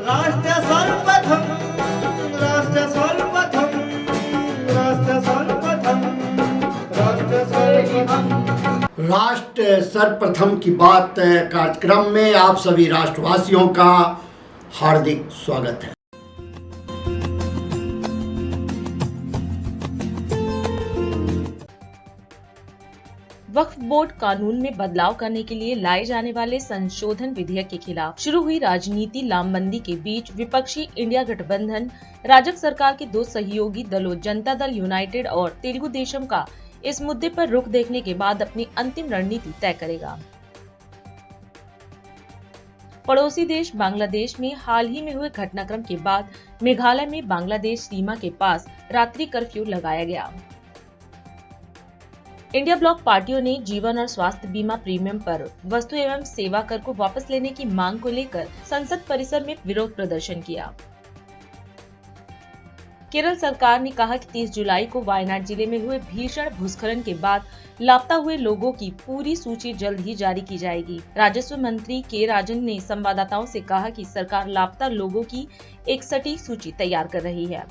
राष्ट्र सर्वप्रथम, राष्ट्र सर्वप्रथम, राष्ट्र सर्वप्रथम, राष्ट्र सर्वप्रथम। राष्ट्र सर्वप्रथम की बात कार्यक्रम में आप सभी राष्ट्रवासियों का हार्दिक स्वागत है। वक्फ बोर्ड कानून में बदलाव करने के लिए लाए जाने वाले संशोधन विधेयक के खिलाफ शुरू हुई राजनीति लामबंदी के बीच विपक्षी इंडिया गठबंधन राजग सरकार के दो सहयोगी दलों जनता दल यूनाइटेड और तेलुगु देशम का इस मुद्दे पर रुख देखने के बाद अपनी अंतिम रणनीति तय करेगा। पड़ोसी देश बांग्लादेश में हाल ही में हुए घटनाक्रम के बाद मेघालय में बांग्लादेश सीमा के पास रात्रि कर्फ्यू लगाया गया। इंडिया ब्लॉक पार्टियों ने जीवन और स्वास्थ्य बीमा प्रीमियम पर वस्तु एवं सेवा कर को वापस लेने की मांग को लेकर संसद परिसर में विरोध प्रदर्शन किया। केरल सरकार ने कहा कि 30 जुलाई को वायनाड जिले में हुए भीषण भूस्खलन के बाद लापता हुए लोगों की पूरी सूची जल्द ही जारी की जाएगी। राजस्व मंत्री के राजन ने संवाददाताओं से कहा कि सरकार लापता लोगों की एक सटीक सूची तैयार कर रही है।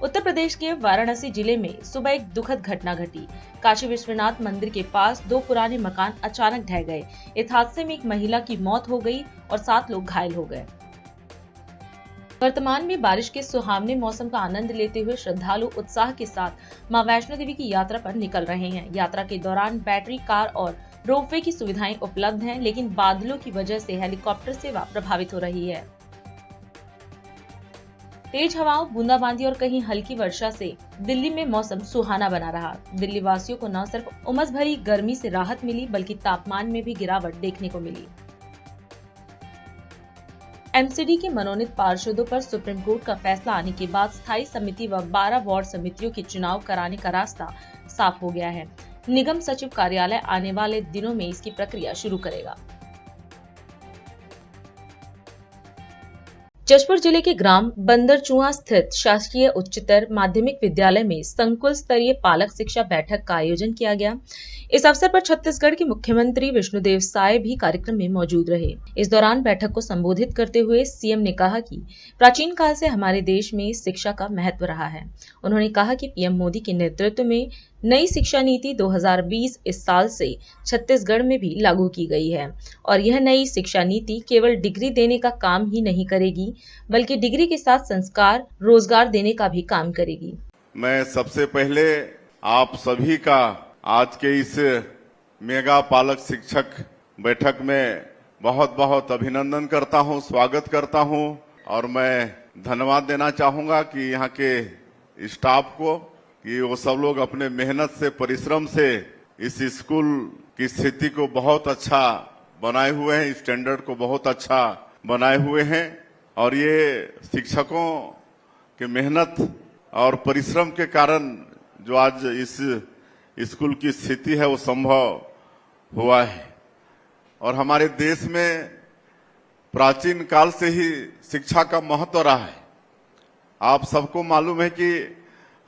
उत्तर प्रदेश के वाराणसी जिले में सुबह एक दुखद घटना घटी। काशी विश्वनाथ मंदिर के पास दो पुराने मकान अचानक ढह गए। इस हादसे में एक महिला की मौत हो गई और 7 लोग घायल हो गए। वर्तमान में बारिश के सुहावने मौसम का आनंद लेते हुए श्रद्धालु उत्साह के साथ मां वैष्णो देवी की यात्रा पर निकल रहे हैं। यात्रा के दौरान बैटरी कार और रोपवे की सुविधाएं उपलब्ध हैं, लेकिन बादलों की वजह से हेलीकॉप्टर सेवा प्रभावित हो रही है। तेज हवाओं, बूंदाबांदी और कहीं हल्की वर्षा से दिल्ली में मौसम सुहाना बना रहा। दिल्ली वासियों को न सिर्फ उमस भरी गर्मी से राहत मिली, बल्कि तापमान में भी गिरावट देखने को मिली। एमसीडी के मनोनीत पार्षदों पर सुप्रीम कोर्ट का फैसला आने के बाद स्थायी समिति व 12 वार्ड समितियों के चुनाव कराने का रास्ता साफ हो गया है। निगम सचिव कार्यालय आने वाले दिनों में इसकी प्रक्रिया शुरू करेगा। जशपुर जिले के ग्राम बंदरचुआ स्थित शासकीय उच्चतर माध्यमिक विद्यालय में संकुल स्तरीय पालक शिक्षा बैठक का आयोजन किया गया। इस अवसर पर छत्तीसगढ़ के मुख्यमंत्री विष्णुदेव साय भी कार्यक्रम में मौजूद रहे। इस दौरान बैठक को संबोधित करते हुए सीएम ने कहा कि प्राचीन काल से हमारे देश में शिक्षा का महत्व रहा है। उन्होंने कहा कि पीएम मोदी के नेतृत्व में नई शिक्षा नीति 2020 इस साल से छत्तीसगढ़ में भी लागू की गई है और यह नई शिक्षा नीति केवल डिग्री देने का काम ही नहीं करेगी, बल्कि डिग्री के साथ संस्कार, रोजगार देने का भी काम करेगी। मैं सबसे पहले आप सभी का आज के इस मेगा पालक शिक्षक बैठक में बहुत बहुत अभिनंदन करता हूं, स्वागत करता हूं और मैं धन्यवाद देना चाहूंगा कि यहाँ के स्टाफ को कि वो सब लोग अपने मेहनत से, परिश्रम से इस स्कूल की स्थिति को बहुत अच्छा बनाए हुए हैं, स्टैंडर्ड को बहुत अच्छा बनाए हुए हैं और ये शिक्षकों के मेहनत और परिश्रम के कारण जो आज इस स्कूल की स्थिति है वो संभव हुआ है। और हमारे देश में प्राचीन काल से ही शिक्षा का महत्व रहा है। आप सबको मालूम है कि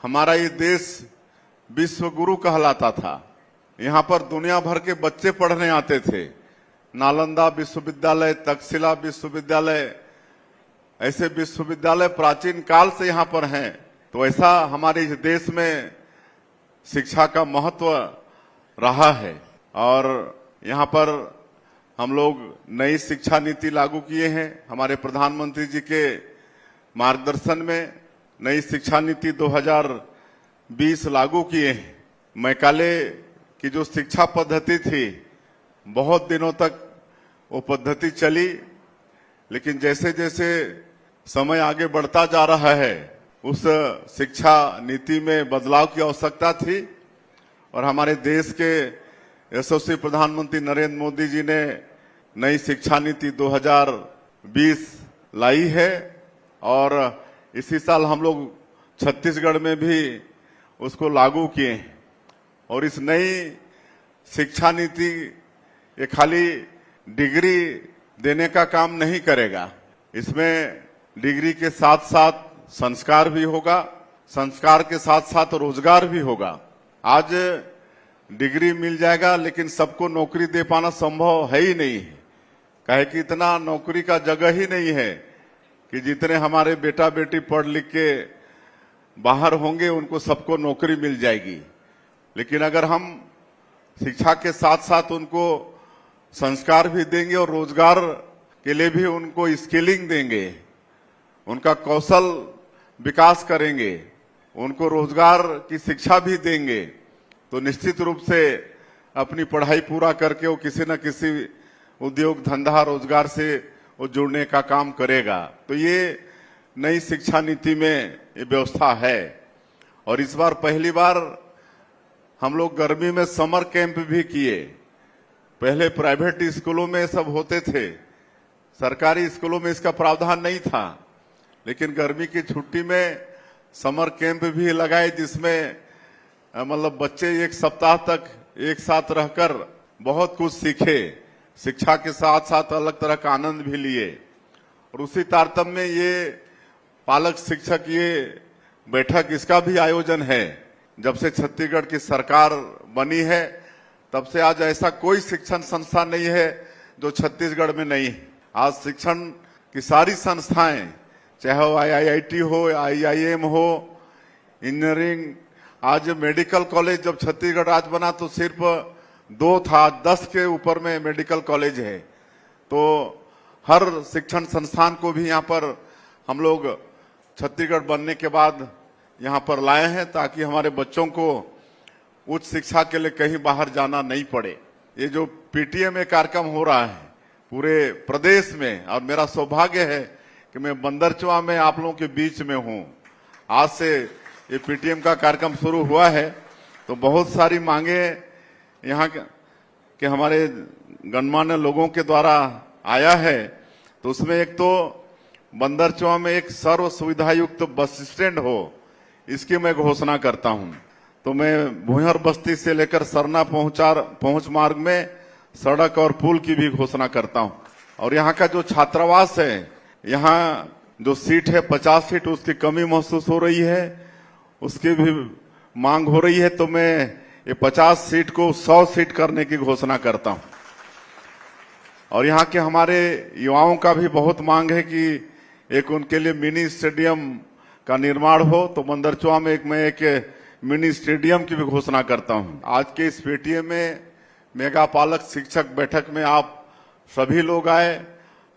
हमारा ये देश विश्व गुरु कहलाता था। यहाँ पर दुनिया भर के बच्चे पढ़ने आते थे। नालंदा विश्वविद्यालय, तक्षशिला विश्वविद्यालय, ऐसे विश्वविद्यालय प्राचीन काल से यहाँ पर हैं। तो ऐसा हमारे इस देश में शिक्षा का महत्व रहा है और यहाँ पर हम लोग नई शिक्षा नीति लागू किए हैं। हमारे प्रधानमंत्री जी के मार्गदर्शन में नई शिक्षा नीति 2020 लागू किए हैं। मैकाले की जो शिक्षा पद्धति थी बहुत दिनों तक वो पद्धति चली, लेकिन जैसे जैसे समय आगे बढ़ता जा रहा है उस शिक्षा नीति में बदलाव की आवश्यकता थी और हमारे देश के यशस्वी प्रधानमंत्री नरेंद्र मोदी जी ने नई शिक्षा नीति 2020 लाई है और इसी साल हम लोग छत्तीसगढ़ में भी उसको लागू किए हैं। और इस नई शिक्षा नीति ये खाली डिग्री देने का काम नहीं करेगा, इसमें डिग्री के साथ साथ संस्कार भी होगा, संस्कार के साथ साथ रोजगार भी होगा। आज डिग्री मिल जाएगा लेकिन सबको नौकरी दे पाना संभव है ही नहीं है, कहे कि इतना नौकरी का जगह ही नहीं है कि जितने हमारे बेटा बेटी पढ़ लिख के बाहर होंगे उनको सबको नौकरी मिल जाएगी। लेकिन अगर हम शिक्षा के साथ साथ उनको संस्कार भी देंगे और रोजगार के लिए भी उनको स्किलिंग देंगे, उनका कौशल विकास करेंगे, उनको रोजगार की शिक्षा भी देंगे, तो निश्चित रूप से अपनी पढ़ाई पूरा करके वो किसी न किसी उद्योग धंधा रोजगार से वो जुड़ने का काम करेगा। तो ये नई शिक्षा नीति में ये व्यवस्था है। और इस बार पहली बार हम लोग गर्मी में समर कैंप भी किए। पहले प्राइवेट स्कूलों में सब होते थे, सरकारी स्कूलों में इसका प्रावधान नहीं था, लेकिन गर्मी की छुट्टी में समर कैंप भी लगाए, जिसमें मतलब बच्चे एक सप्ताह तक एक साथ रहकर बहुत कुछ सीखे, शिक्षा के साथ साथ अलग तरह का आनंद भी लिए। और उसी तारतम्य में ये पालक शिक्षक ये बैठक इसका भी आयोजन है। जब से छत्तीसगढ़ की सरकार बनी है तब से आज ऐसा कोई शिक्षण संस्था नहीं है जो छत्तीसगढ़ में नहीं है। आज शिक्षण की सारी संस्थाएं, चाहे वो IIT हो, IIM हो, इंजीनियरिंग, आज मेडिकल कॉलेज जब छत्तीसगढ़ राज्य बना तो सिर्फ 2 था, 10 के ऊपर में मेडिकल कॉलेज है। तो हर शिक्षण संस्थान को भी यहाँ पर हम लोग छत्तीसगढ़ बनने के बाद यहाँ पर लाए हैं ताकि हमारे बच्चों को उच्च शिक्षा के लिए कहीं बाहर जाना नहीं पड़े। ये जो PTM कार्यक्रम हो रहा है पूरे प्रदेश में, और मेरा सौभाग्य है कि मैं बंदरचुआ में आप लोगों के बीच में हूँ। आज से ये PTM का कार्यक्रम शुरू हुआ है, तो बहुत सारी मांगे यहाँ के हमारे गणमान्य लोगों के द्वारा आया है। तो उसमें एक तो बंदरचुआ में एक सर्व सुविधा युक्त बस स्टैंड हो, इसकी मैं घोषणा करता हूं। तो मैं भुंहर बस्ती से लेकर सरना पहुंच मार्ग में सड़क और पुल की भी घोषणा करता हूं। और यहाँ का जो छात्रावास है, यहाँ जो सीट है 50 सीट, उसकी कमी महसूस हो रही है, उसकी भी मांग हो रही है। तो मैं ये 50 सीट को 100 सीट करने की घोषणा करता हूं। और यहाँ के हमारे युवाओं का भी बहुत मांग है कि एक उनके लिए मिनी स्टेडियम का निर्माण हो। तो बंदरचुआ में मैं एक मिनी स्टेडियम की भी घोषणा करता हूं। आज के इस PTM में मेगा पालक शिक्षक बैठक में आप सभी लोग आए,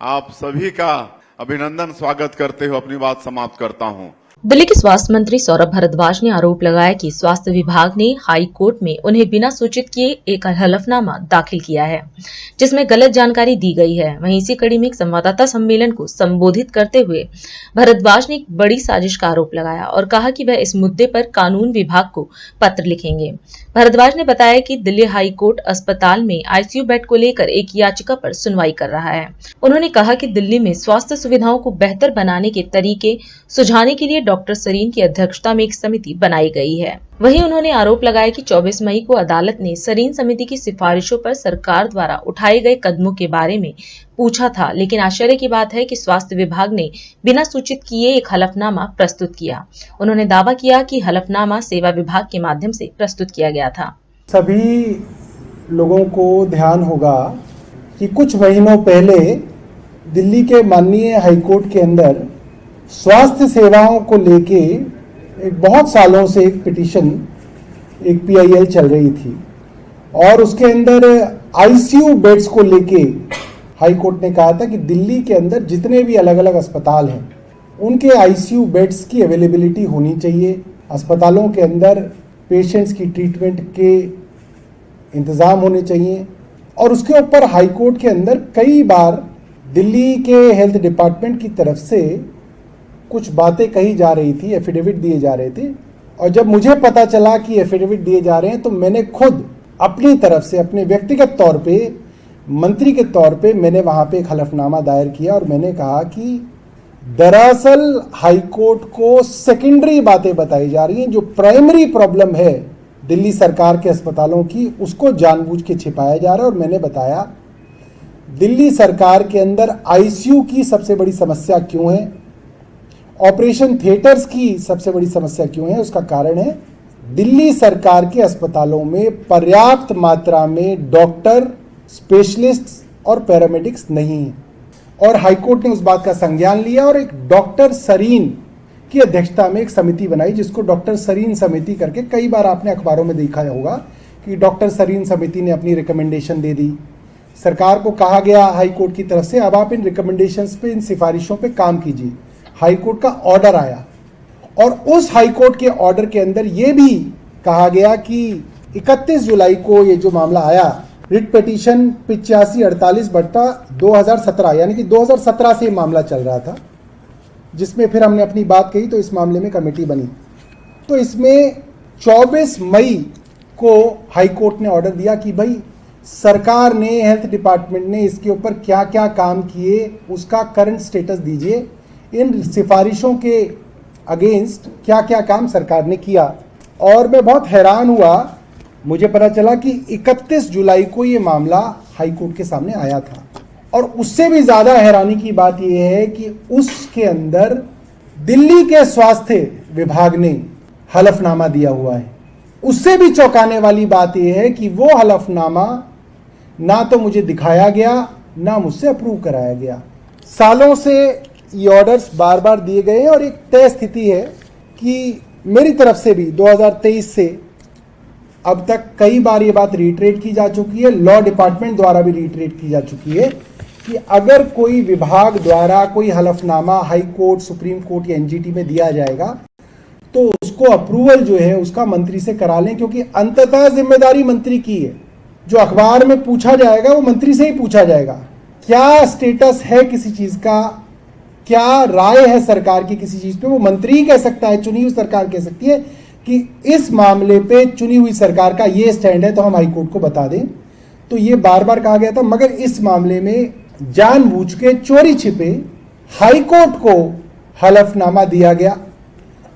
आप सभी का अभिनंदन स्वागत करते हुए अपनी बात समाप्त करता हूं। दिल्ली के स्वास्थ्य मंत्री सौरभ भारद्वाज ने आरोप लगाया कि स्वास्थ्य विभाग ने हाई कोर्ट में उन्हें बिना सूचित किए एक हलफनामा दाखिल किया है, जिसमें गलत जानकारी दी गई है। वहीं इसी कड़ी में एक संवाददाता सम्मेलन को संबोधित करते हुए भारद्वाज ने एक बड़ी साजिश का आरोप लगाया और कहा कि वह इस मुद्दे पर कानून विभाग को पत्र लिखेंगे। भारद्वाज ने बताया कि दिल्ली हाई कोर्ट अस्पताल में ICU बेड को लेकर एक याचिका पर सुनवाई कर रहा है। उन्होंने कहा कि दिल्ली में स्वास्थ्य सुविधाओं को बेहतर बनाने के तरीके सुझाने के लिए डॉक्टर सरीन की अध्यक्षता में एक समिति बनाई गई है। वहीं उन्होंने आरोप लगाया कि 24 मई को अदालत ने सरीन समिति की सिफारिशों पर सरकार द्वारा उठाए गए कदमों के बारे में पूछा था, लेकिन आश्चर्य की बात है कि स्वास्थ्य विभाग ने बिना सूचित किए एक हलफनामा प्रस्तुत किया। उन्होंने दावा किया कि हलफनामा सेवा विभाग के माध्यम से प्रस्तुत किया गया था। सभी लोगों को ध्यान होगा कि कुछ महीनों पहले दिल्ली के माननीय हाईकोर्ट के अंदर स्वास्थ्य सेवाओं को लेके एक बहुत सालों से एक पिटीशन, एक PIL चल रही थी और उसके अंदर ICU बेड्स को लेके हाई कोर्ट ने कहा था कि दिल्ली के अंदर जितने भी अलग अलग अस्पताल हैं उनके ICU बेड्स की अवेलेबिलिटी होनी चाहिए। अस्पतालों के अंदर पेशेंट्स की ट्रीटमेंट के इंतज़ाम होने चाहिए। और उसके ऊपर हाई कोर्ट के अंदर कई बार दिल्ली के हेल्थ डिपार्टमेंट की तरफ से कुछ बातें कही जा रही थी, एफिडेविट दिए जा रहे थे। और जब मुझे पता चला कि एफिडेविट दिए जा रहे हैं तो मैंने खुद अपनी तरफ से, अपने व्यक्तिगत तौर पे, मंत्री के तौर पे मैंने वहां पे एक हलफनामा दायर किया और मैंने कहा कि दरअसल हाईकोर्ट को सेकेंडरी बातें बताई जा रही हैं, जो प्राइमरी प्रॉब्लम है दिल्ली सरकार के अस्पतालों की उसको जानबूझ के छिपाया जा रहा है। और मैंने बताया दिल्ली सरकार के अंदर ICU की सबसे बड़ी समस्या क्यों है, ऑपरेशन थिएटर्स की सबसे बड़ी समस्या क्यों है। उसका कारण है दिल्ली सरकार के अस्पतालों में पर्याप्त मात्रा में डॉक्टर, स्पेशलिस्ट और पैरामेडिक्स नहीं है। और हाईकोर्ट ने उस बात का संज्ञान लिया और एक डॉक्टर सरीन की अध्यक्षता में एक समिति बनाई, जिसको डॉक्टर सरीन समिति करके कई बार आपने अखबारों में देखा होगा कि डॉक्टर सरीन समिति ने अपनी रिकमेंडेशन दे दी। सरकार को कहा गया हाई कोर्ट की तरफ से, अब आप इन रिकमेंडेशंस पे, इन सिफारिशों पे काम कीजिए। हाई कोर्ट का ऑर्डर आया और उस हाई कोर्ट के ऑर्डर के अंदर ये भी कहा गया कि 31 जुलाई को ये जो मामला आया, रिट पिटीशन 8548/2017, यानी कि 2017 से ये मामला चल रहा था, जिसमें फिर हमने अपनी बात कही तो इस मामले में कमेटी बनी। तो इसमें 24 मई को हाई कोर्ट ने ऑर्डर दिया कि भाई सरकार ने, हेल्थ डिपार्टमेंट ने इसके ऊपर क्या क्या काम किए उसका करंट स्टेटस दीजिए, इन सिफारिशों के अगेंस्ट क्या क्या काम सरकार ने किया। और मैं बहुत हैरान हुआ, मुझे पता चला कि 31 जुलाई को ये मामला हाई कोर्ट के सामने आया था। और उससे भी ज़्यादा हैरानी की बात यह है कि उसके अंदर दिल्ली के स्वास्थ्य विभाग ने हलफनामा दिया हुआ है। उससे भी चौंकाने वाली बात यह है कि वो हलफनामा ना तो मुझे दिखाया गया, ना मुझसे अप्रूव कराया गया। सालों से ये ऑर्डर्स बार बार दिए गए हैं और एक तय स्थिति है कि मेरी तरफ से भी 2023 से अब तक कई बार ये बात रिट्रेट की जा चुकी है, लॉ डिपार्टमेंट द्वारा भी रिट्रेट की जा चुकी है कि अगर कोई विभाग द्वारा कोई हलफनामा हाई कोर्ट, सुप्रीम कोर्ट या एनजीटी में दिया जाएगा तो उसको अप्रूवल जो है उसका मंत्री से करा लें, क्योंकि अंततः जिम्मेदारी मंत्री की है। जो अखबार में पूछा जाएगा वो मंत्री से ही पूछा जाएगा। क्या स्टेटस है किसी चीज का, क्या राय है सरकार की किसी चीज पे, वो मंत्री ही कह सकता है, चुनी हुई सरकार कह सकती है कि इस मामले पे चुनी हुई सरकार का ये स्टैंड है तो हम हाईकोर्ट को बता दें। तो ये बार बार कहा गया था, मगर इस मामले में जानबूझ के चोरी छिपे हाईकोर्ट को हलफनामा दिया गया।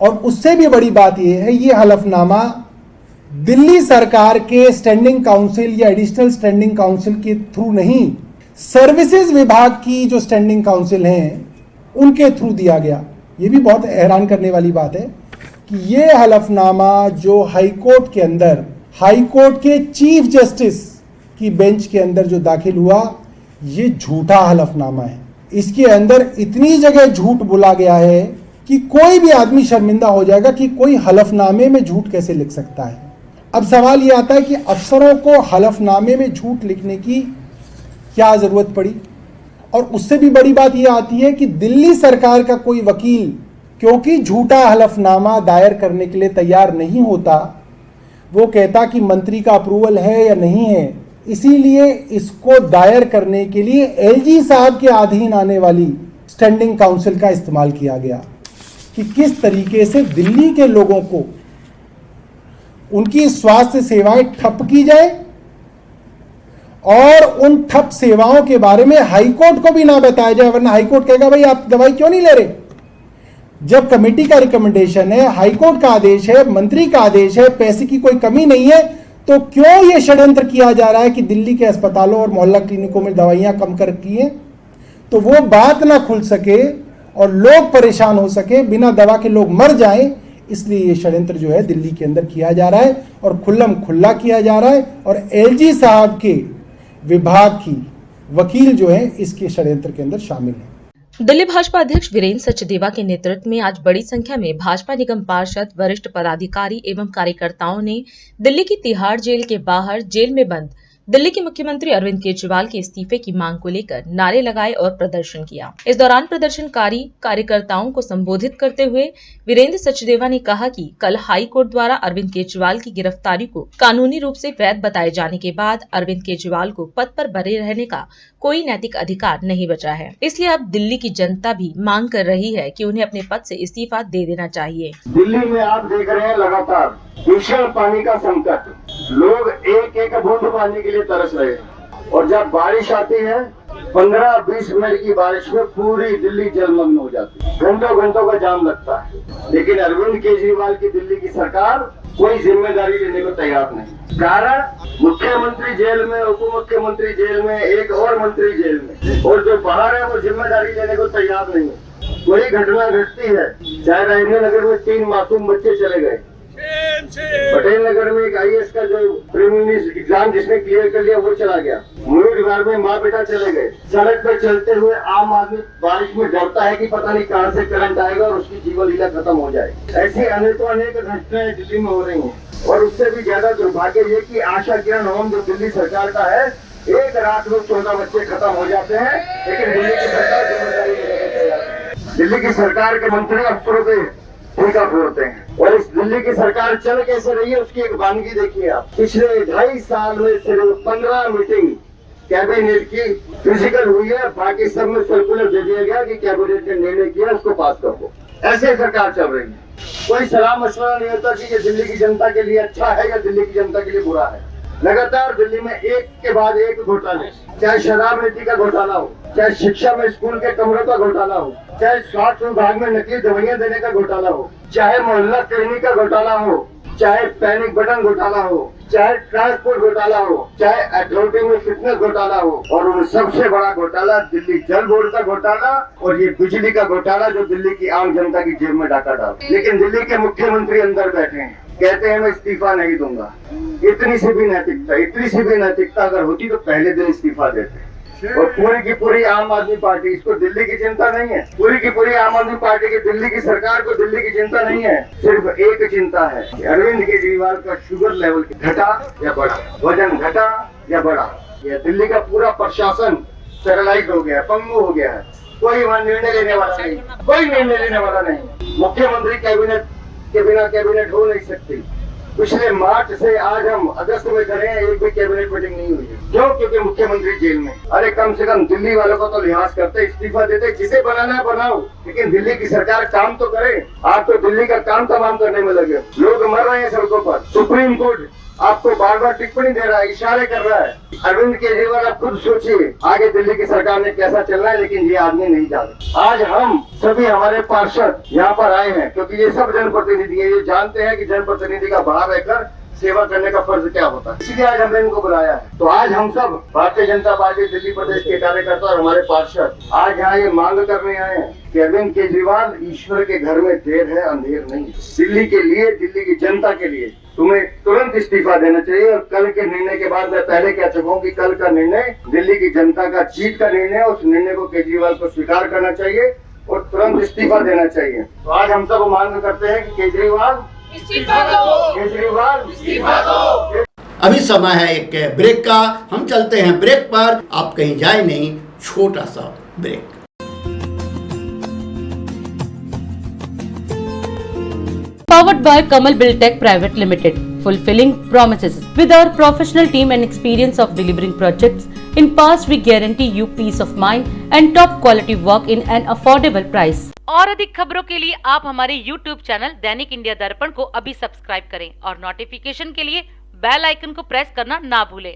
और उससे भी बड़ी बात यह है, ये हलफनामा दिल्ली सरकार के स्टैंडिंग काउंसिल या एडिशनल स्टैंडिंग काउंसिल के थ्रू नहीं, सर्विसेज विभाग की जो स्टैंडिंग काउंसिल हैं उनके थ्रू दिया गया। ये भी बहुत हैरान करने वाली बात है कि ये हलफनामा जो हाईकोर्ट के अंदर, हाईकोर्ट के चीफ जस्टिस की बेंच के अंदर जो दाखिल हुआ, ये झूठा हलफनामा है। इसके अंदर इतनी जगह झूठ बोला गया है कि कोई भी आदमी शर्मिंदा हो जाएगा कि कोई हलफनामे में झूठ कैसे लिख सकता है। अब सवाल ये आता है कि अफसरों को हलफनामे में झूठ लिखने की क्या जरूरत पड़ी। और उससे भी बड़ी बात यह आती है कि दिल्ली सरकार का कोई वकील क्योंकि झूठा हलफनामा दायर करने के लिए तैयार नहीं होता, वो कहता कि मंत्री का अप्रूवल है या नहीं है, इसीलिए इसको दायर करने के लिए एलजी साहब के अधीन आने वाली स्टैंडिंग काउंसिल का इस्तेमाल किया गया कि किस तरीके से दिल्ली के लोगों को उनकी स्वास्थ्य सेवाएं ठप की जाए और उन ठप सेवाओं के बारे में हाईकोर्ट को भी ना बताया जाए, वरना हाईकोर्ट कहेगा भाई आप दवाई क्यों नहीं ले रहे। जब कमेटी का रिकमेंडेशन है, हाईकोर्ट का आदेश है, मंत्री का आदेश है, पैसे की कोई कमी नहीं है, तो क्यों ये षड्यंत्र किया जा रहा है कि दिल्ली के अस्पतालों और मोहल्ला क्लिनिकों में दवाइयां कम कर रखी हैं, तो वो बात ना खुल सके और लोग परेशान हो सके, बिना दवा के लोग मर जाएं, इसलिए ये षड्यंत्र जो है दिल्ली के अंदर किया जा रहा है और खुल्लम खुल्ला किया जा रहा है। और एलजी साहब के विभाग की वकील जो है इसके षड्यंत्र के अंदर शामिल है। दिल्ली भाजपा अध्यक्ष वीरेंद्र सचदेवा के नेतृत्व में आज बड़ी संख्या में भाजपा निगम पार्षद, वरिष्ठ पदाधिकारी एवं कार्यकर्ताओं ने दिल्ली की तिहाड़ जेल के बाहर जेल में बंद दिल्ली के मुख्यमंत्री अरविंद केजरीवाल के इस्तीफे की मांग को लेकर नारे लगाए और प्रदर्शन किया। इस दौरान प्रदर्शनकारी कार्यकर्ताओं को संबोधित करते हुए वीरेंद्र सचदेवा ने कहा कि कल हाई कोर्ट द्वारा अरविंद केजरीवाल की गिरफ्तारी को कानूनी रूप से वैध बताए जाने के बाद अरविंद केजरीवाल को पद पर बने रहने का कोई नैतिक अधिकार नहीं बचा है। इसलिए अब दिल्ली की जनता भी मांग कर रही है कि उन्हें अपने पद से इस्तीफा दे देना चाहिए। दिल्ली में आप देख रहे हैं लगातार भीषण पानी का संकट, लोग एक एक बूंद पानी के लिए तरस रहे हैं और जब बारिश आती है 15-20 मिनट की बारिश में पूरी दिल्ली जलमग्न हो जाती है, घंटों घंटों का जाम लगता है। लेकिन अरविंद केजरीवाल की दिल्ली की सरकार कोई जिम्मेदारी लेने को तैयार नहीं। कारण मुख्यमंत्री जेल में, उप मुख्यमंत्री जेल में, एक और मंत्री जेल में, और जो बाहर है वो जिम्मेदारी लेने को तैयार नहीं है। वही घटना घटती है, चाहे राजेंद्र नगर में 3 मासूम बच्चे चले गए, पटेल नगर में एक IAS का जो प्रीलिमिनरी एग्जाम जिसने क्लियर कर लिया वो चला गया। मुरलीधर में माँ बेटा चले गए। सड़क पर चलते हुए आम आदमी बारिश में डरता है कि पता नहीं कहां से करंट आएगा और उसकी जीवन लीला खत्म हो जाए। ऐसी अनेक घटनाएं दिल्ली में हो रही हैं। और उससे भी ज्यादा दुर्भाग्य ये कि आशा किरण होम जो दिल्ली सरकार का है, एक रात में 14 बच्चे खत्म हो जाते हैं, लेकिन दिल्ली की सरकार जिम्मेदारी लेने तैयार है। दिल्ली की सरकार के मंत्री अफसरों पे टीका फोड़ते हैं। और इस दिल्ली की सरकार चल कैसे रही है उसकी एक वानगी देखिए आप। पिछले 2.5 साल में सिर्फ 15 मीटिंग कैबिनेट की फिजिकल हुई है, बाकी सब में सर्कुलर दे दिया गया कि कैबिनेट ने निर्णय किया उसको पास कर दो। ऐसे सरकार चल रही है। कोई सलाह मशवरा नहीं होता कि ये दिल्ली की जनता के लिए अच्छा है या दिल्ली की जनता के लिए बुरा है। लगातार दिल्ली में एक के बाद एक घोटाले, चाहे शराब नीति का घोटाला हो, चाहे शिक्षा में स्कूल के कमरों का घोटाला हो, चाहे स्वास्थ्य विभाग में नकली दवाइयां देने का घोटाला हो, चाहे मोहल्ला क्लिनिक का घोटाला हो, चाहे पैनिक बटन घोटाला हो, चाहे ट्रांसपोर्ट घोटाला हो, चाहे अथॉरिटी में फिटनेस घोटाला हो, और उन सबसे बड़ा घोटाला दिल्ली जल बोर्ड का घोटाला और ये बिजली का घोटाला जो दिल्ली की आम जनता की जेब में डाका डाल। लेकिन दिल्ली के मुख्यमंत्री अंदर बैठे हैं, कहते हैं मैं इस्तीफा नहीं दूंगा। इतनी सी भी नैतिकता अगर होती तो पहले दिन इस्तीफा देते। और पूरी की पूरी आम आदमी पार्टी, इसको दिल्ली की चिंता नहीं है। पूरी की पूरी आम आदमी पार्टी की दिल्ली की सरकार को दिल्ली की चिंता नहीं है। सिर्फ एक चिंता है कि अरविंद केजरीवाल का शुगर लेवल घटा या बढ़ा, वजन घटा या बढ़ा। यह दिल्ली का पूरा प्रशासन पैरालाइज हो गया, पंगु हो गया है। कोई वहाँ निर्णय लेने वाला नहीं, कोई निर्णय लेने वाला नहीं। मुख्यमंत्री कैबिनेट के बिना कैबिनेट हो नहीं सकती। पिछले मार्च से आज हम अगस्त में करें, एक भी कैबिनेट मीटिंग नहीं हुई है। क्यों? क्योंकि मुख्यमंत्री जेल में। अरे कम से कम दिल्ली वालों को तो लिहाज करते, इस्तीफा देते, जिसे बनाना है बनाओ, लेकिन दिल्ली की सरकार काम तो करे। आप तो दिल्ली का काम तमाम करने में लगे। लोग मर रहे हैं सड़कों पर। सुप्रीम कोर्ट आपको बार बार टिप्पणी दे रहा है, इशारे कर रहा है। अरविंद केजरीवाल आप खुद सोचिए आगे दिल्ली की सरकार ने कैसा चलना है, लेकिन ये आदमी नहीं जानते। आज हम सभी हमारे पार्षद यहाँ पर आए हैं क्योंकि ये सब जनप्रतिनिधि है। ये जानते हैं कि जनप्रतिनिधि का बाहर रहकर सेवा करने का फर्ज क्या होता है, इसलिए आज हमने इनको बुलाया है। तो आज हम सब भारतीय जनता पार्टी दिल्ली प्रदेश के कार्यकर्ता और हमारे पार्षद आज यहाँ ये मांग करने आए हैं कि अरविंद केजरीवाल, ईश्वर के घर में देर है अंधेर नहीं। दिल्ली के लिए, दिल्ली की जनता के लिए तुम्हें तुरंत इस्तीफा देना चाहिए। और कल के निर्णय के बाद मैं पहले कह चुका हूँ कि कल का निर्णय दिल्ली की जनता का जीत का निर्णय है। उस निर्णय को केजरीवाल को स्वीकार करना चाहिए और तुरंत इस्तीफा देना चाहिए। तो आज हम सब मांग करते हैं कि केजरीवाल इस्तीफा दो, केजरीवाल इस्तीफा दो। अभी समय है एक ब्रेक का। हम चलते हैं ब्रेक पर, आप कहीं जाए नहीं, छोटा सा break. Powered by Kamal Buildtech Private Limited, fulfilling promises. With our professional team and experience of delivering projects, in past we guarantee you peace of mind and top quality work in an affordable price. और अधिक खबरों के लिए आप हमारे YouTube channel दैनिक India दर्पण को अभी सब्सक्राइब करें और नोटिफिकेशन के लिए बेल आइकन को प्रेस करना ना भूलें।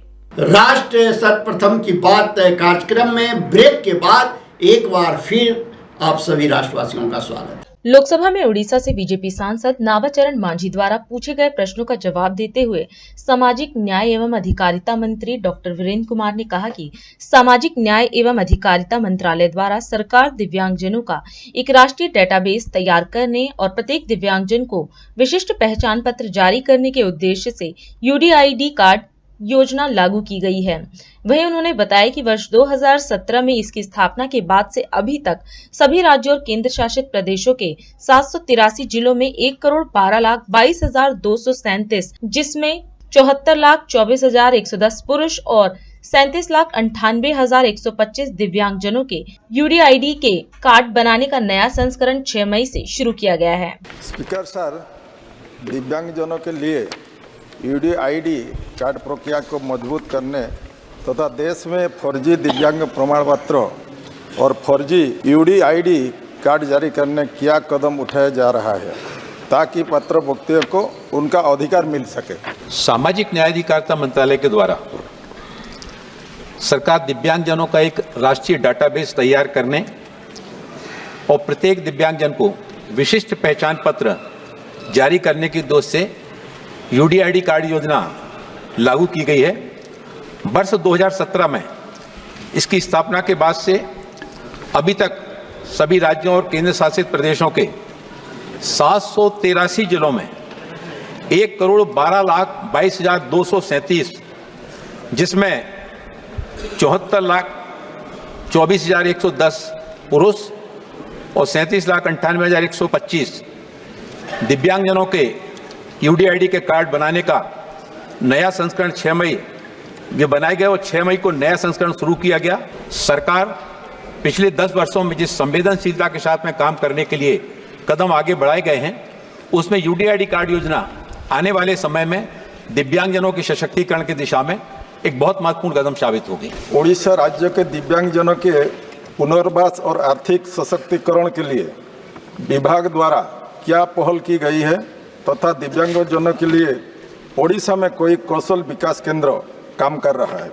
राष्ट्र सर्वप्रथम की बात कार्यक्रम में ब्रेक के बाद एक बार फिर आप सभी राष्ट्रवासियों का स्वागत है। लोकसभा में उड़ीसा से बीजेपी सांसद नावाचरण मांझी द्वारा पूछे गए प्रश्नों का जवाब देते हुए सामाजिक न्याय एवं अधिकारिता मंत्री डॉक्टर वीरेंद्र कुमार ने कहा कि सामाजिक न्याय एवं अधिकारिता मंत्रालय द्वारा सरकार दिव्यांगजनों का एक राष्ट्रीय डेटाबेस तैयार करने और प्रत्येक दिव्यांगजन को विशिष्ट पहचान पत्र जारी करने के उद्देश्य से यूडीआईडी कार्ड योजना लागू की गई है। वहीं उन्होंने बताया कि वर्ष 2017 में इसकी स्थापना के बाद से अभी तक सभी राज्यों और केंद्र शासित प्रदेशों के 783 जिलों में 1,12,22,237 जिसमें 74,24,110 पुरुष और 37,98,125 दिव्यांगजनों के यूडीआईडी के कार्ड बनाने का नया संस्करण 6 मई से शुरू किया गया है। स्पीकर सर, दिव्यांगजनों के लिए यूडीआईडी कार्ड प्रक्रिया को मजबूत करने तथा देश में फर्जी दिव्यांग प्रमाण पत्र और फर्जी यूडीआईडी कार्ड जारी करने क्या कदम उठाया जा रहा है ताकि पत्र भुगतान को उनका अधिकार मिल सके। सामाजिक न्याय अधिकारिता मंत्रालय के द्वारा सरकार दिव्यांगजनों का एक राष्ट्रीय डाटाबेस तैयार करने और प्रत्येक दिव्यांगजन को विशिष्ट पहचान पत्र जारी करने के उद्देश्य से यूडीआईडी कार्ड योजना लागू की गई है। वर्ष 2017 में इसकी स्थापना के बाद से अभी तक सभी राज्यों और केंद्र शासित प्रदेशों के 783 जिलों में 1,12,22,237, जिसमें 74,24,110 पुरुष और 37,98,125 दिव्यांगजनों के यूडीआईडी के कार्ड बनाने का नया संस्करण 6 मई जो बनाए गए और 6 मई को नया संस्करण शुरू किया गया। सरकार पिछले 10 वर्षों में जिस संवेदनशीलता के साथ में काम करने के लिए कदम आगे बढ़ाए गए हैं, उसमें यूडीआईडी कार्ड योजना आने वाले समय में दिव्यांगजनों के सशक्तिकरण की दिशा में एक बहुत महत्वपूर्ण कदम साबित होगी। ओडिशा राज्य के दिव्यांगजनों के पुनर्वास और आर्थिक सशक्तिकरण के लिए विभाग द्वारा क्या पहल की गई है तथा दिव्यांगजनों के लिए ओडिशा में कोई कौशल विकास केंद्र काम कर रहा है।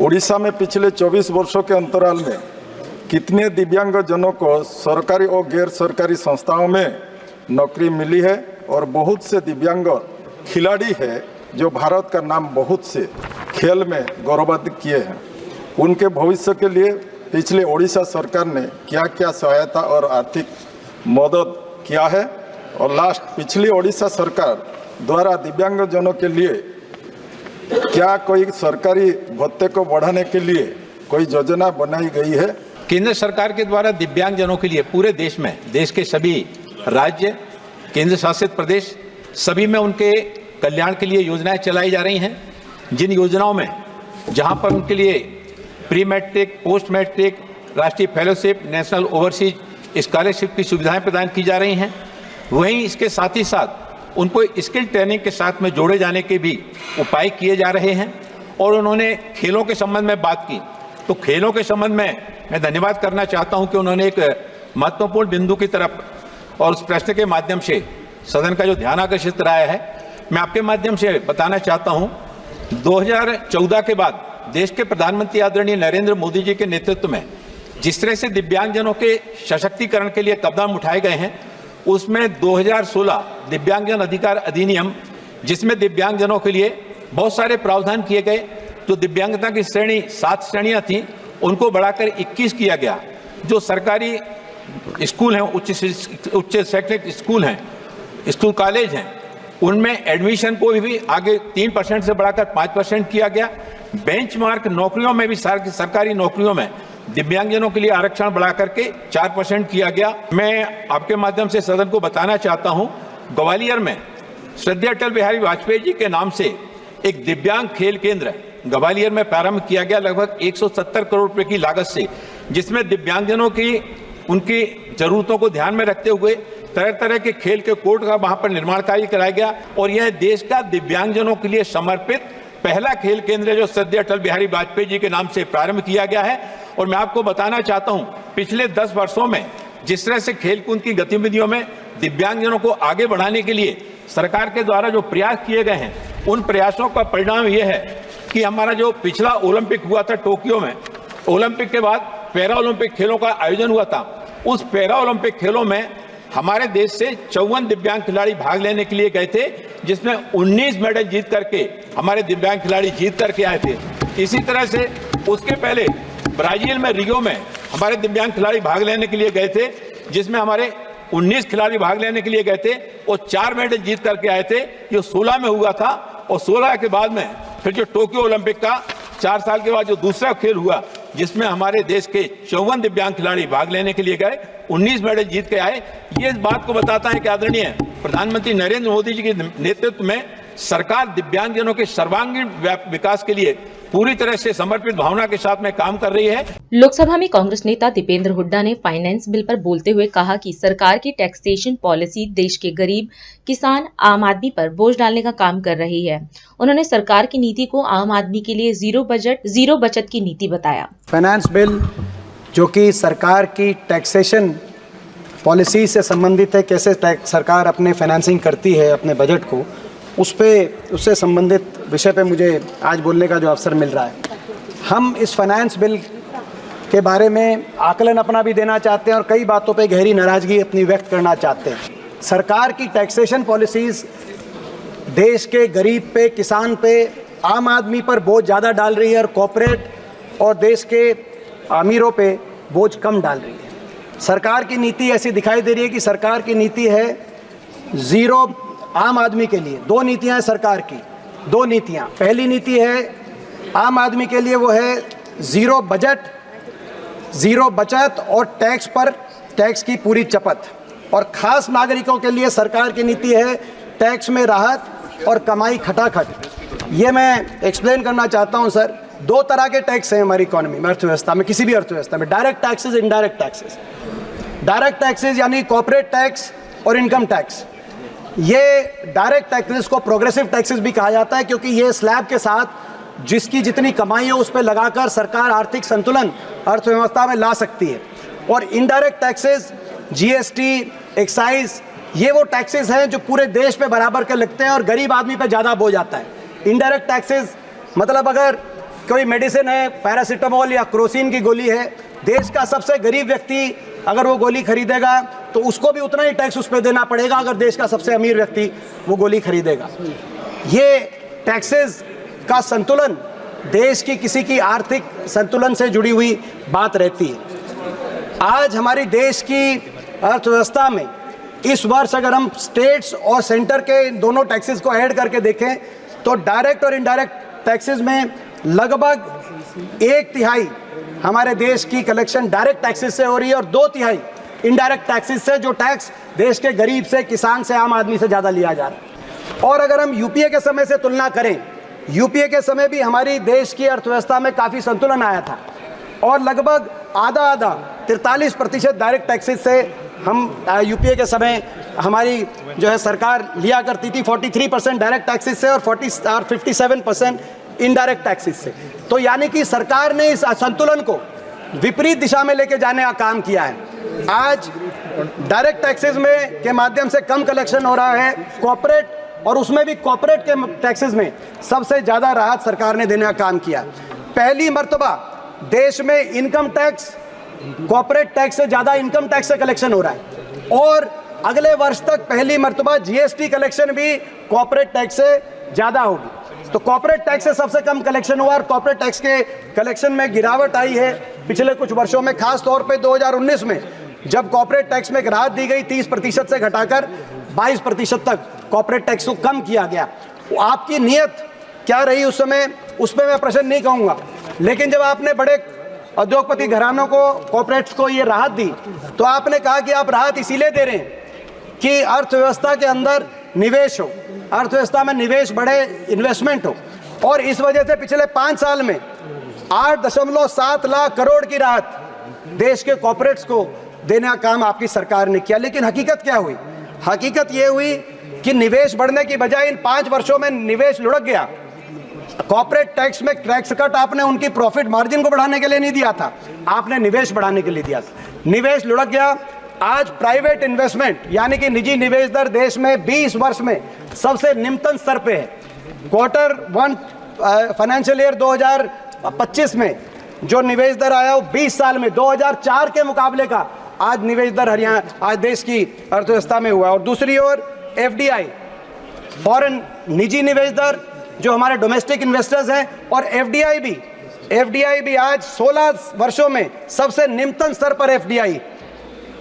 ओडिशा में पिछले 24 वर्षों के अंतराल में कितने दिव्यांगजनों को सरकारी और गैर सरकारी संस्थाओं में नौकरी मिली है और बहुत से दिव्यांग खिलाड़ी है जो भारत का नाम बहुत से खेल में गौरवान्वित किए हैं। उनके भविष्य के लिए पिछले ओडिशा सरकार ने क्या क्या सहायता और आर्थिक मदद किया है और पिछली ओडिशा सरकार द्वारा दिव्यांगजनों के लिए क्या कोई सरकारी भत्ते को बढ़ाने के लिए कोई योजना बनाई गई है? केंद्र सरकार के द्वारा दिव्यांगजनों के लिए पूरे देश में, देश के सभी राज्य, केंद्र शासित प्रदेश सभी में उनके कल्याण के लिए योजनाएं चलाई जा रही हैं। जिन योजनाओं में जहां पर उनके लिए प्री मैट्रिक, पोस्ट मैट्रिक, राष्ट्रीय फेलोशिप, नेशनल ओवरसीज स्कॉलरशिप की सुविधाएं प्रदान की जा रही हैं, वहीं इसके साथ ही साथ उनको स्किल ट्रेनिंग के साथ में जोड़े जाने के भी उपाय किए जा रहे हैं। और उन्होंने खेलों के संबंध में बात की, तो खेलों के संबंध में मैं धन्यवाद करना चाहता हूं कि उन्होंने एक महत्वपूर्ण बिंदु की तरफ और उस प्रश्न के माध्यम से सदन का जो ध्यान आकर्षित कराया है, मैं आपके माध्यम से बताना चाहता हूं। 2014 के बाद देश के प्रधानमंत्री आदरणीय नरेंद्र मोदी जी के नेतृत्व में जिस तरह से दिव्यांगजनों के सशक्तिकरण के लिए कदम उठाए गए हैं, उसमें 2016 दिव्यांगजन अधिकार अधिनियम, जिसमें दिव्यांगजनों के लिए बहुत सारे प्रावधान किए गए। जो दिव्यांगता की श्रेणी 7 श्रेणियां थी, उनको बढ़ाकर 21 किया गया। जो सरकारी स्कूल हैं, उच्च शैक्षणिक स्कूल हैं, स्कूल कॉलेज हैं, उनमें एडमिशन को भी आगे 3% से बढ़ाकर 5% किया गया। बेंचमार्क नौकरियों में भी सरकारी नौकरियों में दिव्यांगजनों के लिए आरक्षण बढ़ा करके 4% किया गया। मैं आपके माध्यम से सदन को बताना चाहता हूं, ग्वालियर में श्रद्धेय अटल बिहारी वाजपेयी जी के नाम से एक दिव्यांग खेल केंद्र ग्वालियर में प्रारंभ किया गया, लगभग 170 करोड़ रुपए की लागत से, जिसमें दिव्यांगजनों की उनकी जरूरतों को ध्यान में रखते हुए तरह तरह के खेल के कोर्ट का वहां पर निर्माण कार्य कराया गया। और यह देश का दिव्यांगजनों के लिए समर्पित पहला खेल केंद्र जो श्रद्धेय अटल बिहारी वाजपेयी जी के नाम से प्रारंभ किया गया है। और मैं आपको बताना चाहता हूं, पिछले 10 वर्षों में जिस तरह से खेलकूद की गतिविधियों में दिव्यांगजनों को आगे बढ़ाने के लिए सरकार के द्वारा जो प्रयास किए गए हैं, उन प्रयासों का परिणाम यह है कि हमारा जो पिछला ओलंपिक हुआ था टोक्यो में, ओलंपिक के बाद पैरा ओलंपिक खेलों का आयोजन हुआ था। उस पैरा ओलंपिक खेलों में हमारे देश से 54 दिव्यांग खिलाड़ी भाग लेने के लिए गए थे, जिसमें 19 मेडल जीत करके हमारे दिव्यांग खिलाड़ी जीत करके आए थे। इसी तरह से उसके पहले ब्राजील में रियो में हमारे दिव्यांग खिलाड़ी भाग लेने के लिए गए थे, जिसमें हमारे 19 खिलाड़ी भाग लेने के लिए गए थे और 4 मेडल जीत करके आए थे, जो 16 में हुआ था। और 16 के बाद में फिर जो टोक्यो ओलंपिक का 4 साल के बाद जो दूसरा खेल हुआ, जिसमें हमारे देश के 54 दिव्यांग खिलाड़ी भाग लेने के लिए गए, 19 मेडल जीत के आए। ये इस बात को बताता है कि आदरणीय प्रधानमंत्री नरेंद्र मोदी जी के नेतृत्व में सरकार दिव्यांगजनों के सर्वांगीण विकास के लिए पूरी तरह से समर्पित भावना के साथ में काम कर रही है। लोकसभा में कांग्रेस नेता दीपेंद्र हुड्डा ने फाइनेंस बिल पर बोलते हुए कहा कि सरकार की टैक्सेशन पॉलिसी देश के गरीब, किसान, आम आदमी पर बोझ डालने का काम कर रही है। उन्होंने सरकार की नीति को आम आदमी के लिए जीरो बजट, जीरो बचत की नीति बताया। फाइनेंस बिल जो कि सरकार की टैक्सेशन पॉलिसी से संबंधित है, कैसे सरकार अपने फाइनेंसिंग करती है अपने बजट को, उससे संबंधित विषय पे मुझे आज बोलने का जो अवसर मिल रहा है। हम इस फाइनेंस बिल के बारे में आकलन अपना भी देना चाहते हैं और कई बातों पे गहरी नाराज़गी अपनी व्यक्त करना चाहते हैं। सरकार की टैक्सेशन पॉलिसीज़ देश के गरीब पे, किसान पे, आम आदमी पर बोझ ज़्यादा डाल रही है और कॉर्पोरेट और देश के अमीरों पे बोझ कम डाल रही है। सरकार की नीति ऐसी दिखाई दे रही है कि सरकार की नीति है जीरो आम आदमी के लिए 2 नीतियां हैं सरकार की, 2 नीतियां। पहली नीति है आम आदमी के लिए, वो है ज़ीरो बजट, ज़ीरो बचत और टैक्स पर टैक्स की पूरी चपत। और ख़ास नागरिकों के लिए सरकार की नीति है टैक्स में राहत और कमाई खटाखट। ये मैं एक्सप्लेन करना चाहता हूँ सर। 2 तरह के टैक्स हैं हमारी इकोनॉमी में, अर्थव्यवस्था में, किसी भी अर्थव्यवस्था में, direct taxes, indirect taxes. Direct taxes यानी कॉर्पोरेट टैक्स और इनकम टैक्स। ये डायरेक्ट टैक्सेस को प्रोग्रेसिव टैक्सेस भी कहा जाता है, क्योंकि ये स्लैब के साथ जिसकी जितनी कमाई हो उस पर लगाकर सरकार आर्थिक संतुलन अर्थव्यवस्था में ला सकती है। और इनडायरेक्ट टैक्सेस, जीएसटी, एक्साइज, ये वो टैक्सेस हैं जो पूरे देश पे बराबर के लगते हैं और गरीब आदमी पे ज़्यादा बोझ आता है। इनडायरेक्ट टैक्सेस मतलब अगर कोई मेडिसिन है, पैरासीटामोल या क्रोसिन की गोली है, देश का सबसे गरीब व्यक्ति अगर वो गोली खरीदेगा तो उसको भी उतना ही टैक्स उस पर देना पड़ेगा अगर देश का सबसे अमीर व्यक्ति वो गोली खरीदेगा। ये टैक्सेस का संतुलन देश की किसी की आर्थिक संतुलन से जुड़ी हुई बात रहती है। आज हमारी देश की अर्थव्यवस्था में इस वर्ष अगर हम स्टेट्स और सेंटर के दोनों टैक्सेस को ऐड करके देखें तो डायरेक्ट और इनडायरेक्ट टैक्सेस में लगभग 1/3 हमारे देश की कलेक्शन डायरेक्ट टैक्सेस से हो रही है और 2/3 इनडायरेक्ट टैक्सेस से, जो टैक्स देश के गरीब से, किसान से, आम आदमी से ज़्यादा लिया जा रहा है। और अगर हम यूपीए के समय से तुलना करें, यूपीए के समय भी हमारी देश की अर्थव्यवस्था में काफ़ी संतुलन आया था और लगभग आधा 43% डायरेक्ट टैक्सेस से हम यूपीए के समय हमारी जो है सरकार लिया करती थी, 43% डायरेक्ट टैक्सेस से और 57% इनडायरेक्ट टैक्सेस से। तो यानी कि सरकार ने इस असंतुलन को विपरीत दिशा में लेके जाने का काम किया है। आज डायरेक्ट टैक्सेस में के माध्यम से कम कलेक्शन हो रहा है, कॉर्पोरेट, और उसमें भी कॉर्पोरेट के टैक्सेस में सबसे ज़्यादा राहत सरकार ने देने का काम किया। पहली मर्तबा देश में इनकम टैक्स कॉर्पोरेट टैक्स से ज़्यादा इनकम टैक्स से कलेक्शन हो रहा है और अगले वर्ष तक पहली मर्तबा जीएसटी कलेक्शन भी कॉर्पोरेट टैक्स से ज़्यादा होगी। तो कॉर्पोरेट टैक्स से सबसे कम कलेक्शन हुआ और कॉर्पोरेट टैक्स के कलेक्शन में गिरावट आई है पिछले कुछ वर्षों में, खास तौर पे 2019 में जब कॉर्पोरेट टैक्स में एक राहत दी गई 30% से घटाकर 22% तक कॉर्पोरेट टैक्स को कम किया गया। आपकी नीयत क्या रही उस समय, उस पर मैं प्रश्न नहीं कहूँगा, लेकिन जब आपने बड़े उद्योगपति घरानों को, कॉर्पोरेट्स को ये राहत दी तो आपने कहा कि आप राहत इसीलिए दे रहे हैं कि अर्थव्यवस्था के अंदर निवेश हो, अर्थव्यवस्था में निवेश बढ़े, इन्वेस्टमेंट हो। और इस वजह से पिछले 5 साल में 8.7 लाख करोड़ की राहत देश के कॉर्पोरेट्स को देने का काम आपकी सरकार ने किया। लेकिन हकीकत क्या हुई? हकीकत ये हुई कि निवेश बढ़ने की बजाय इन 5 वर्षों में निवेश लुढ़क गया। कॉर्पोरेट टैक्स में टैक्स कट आपने उनकी प्रॉफिट मार्जिन को बढ़ाने के लिए नहीं दिया था, आपने निवेश बढ़ाने के लिए दिया था। निवेश लुढ़क गया। आज प्राइवेट इन्वेस्टमेंट यानी कि निजी निवेश दर देश में 20 वर्ष में सबसे निम्नतम स्तर पे है। Q1 फाइनेंशियल ईयर 2025 में जो निवेश दर आया वो 20 साल में 2004 के मुकाबले का आज निवेश दर हरियाणा आज देश की अर्थव्यवस्था में हुआ। और दूसरी ओर FDI फॉरेन निजी निवेश दर जो हमारे डोमेस्टिक इन्वेस्टर्स हैं, और FDI भी आज 16 वर्षों में सबसे निम्नतम स्तर पर FDI।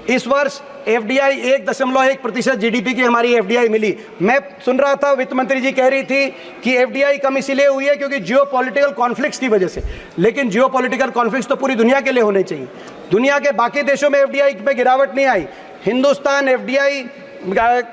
इस वर्ष FDI 1.1% GDP की हमारी FDI मिली। मैं सुन रहा था वित्त मंत्री जी कह रही थी कि FDI कम इसलिए हुई है क्योंकि जियोपॉलिटिकल कॉन्फ्लिक्ट्स की वजह से, लेकिन जियोपॉलिटिकल कॉन्फ्लिक्ट्स तो पूरी दुनिया के लिए होने चाहिए। दुनिया के बाकी देशों में FDI में गिरावट नहीं आई। हिंदुस्तान FDI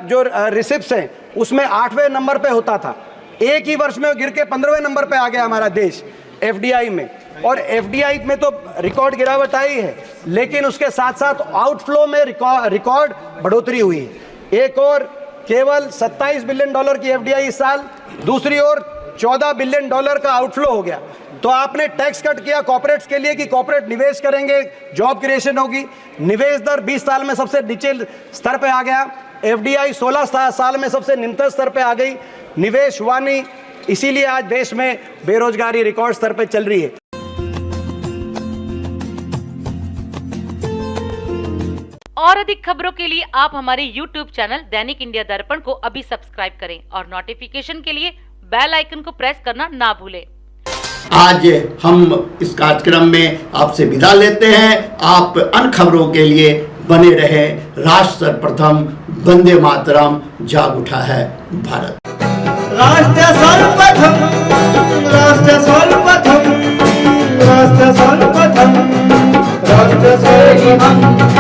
जो रिसिप्ट्स हैं उसमें 8वें नंबर पे होता था, एक ही वर्ष में गिर के 15वें नंबर पे आ गया हमारा देश FDI में। और FDI में तो रिकॉर्ड गिरावट आई है, लेकिन उसके साथ साथ आउटफ्लो में रिकॉर्ड बढ़ोतरी हुई है। एक और केवल $27 बिलियन की FDI इस साल, दूसरी ओर $14 बिलियन का आउटफ्लो हो गया। तो आपने टैक्स कट किया कॉर्पोरेट्स के लिए कि कॉर्पोरेट निवेश करेंगे, जॉब क्रिएशन होगी। निवेश दर 20 साल में सबसे नीचे स्तर पे आ गया। FDI 16 साल में सबसे निम्नतम स्तर पे आ गई। निवेश हुआ नहीं, इसीलिए आज देश में बेरोजगारी रिकॉर्ड स्तर पे चल रही है। और अधिक खबरों के लिए आप हमारे YouTube चैनल दैनिक इंडिया दर्पण को अभी सब्सक्राइब करें और नोटिफिकेशन के लिए बेल आइकन को प्रेस करना ना भूलें। आज हम इस कार्यक्रम में आपसे विदा लेते हैं। आप अन्य खबरों के लिए बने रहे। राष्ट्र सर्वप्रथम, वंदे मातरम, जाग उठा है। भारत। राष्ट्र सर्वप्रथम, राष्ट्र सर्वप्रथम, राष्ट्र सर्वप्रथम, राष्ट्र सर्वप्रथम।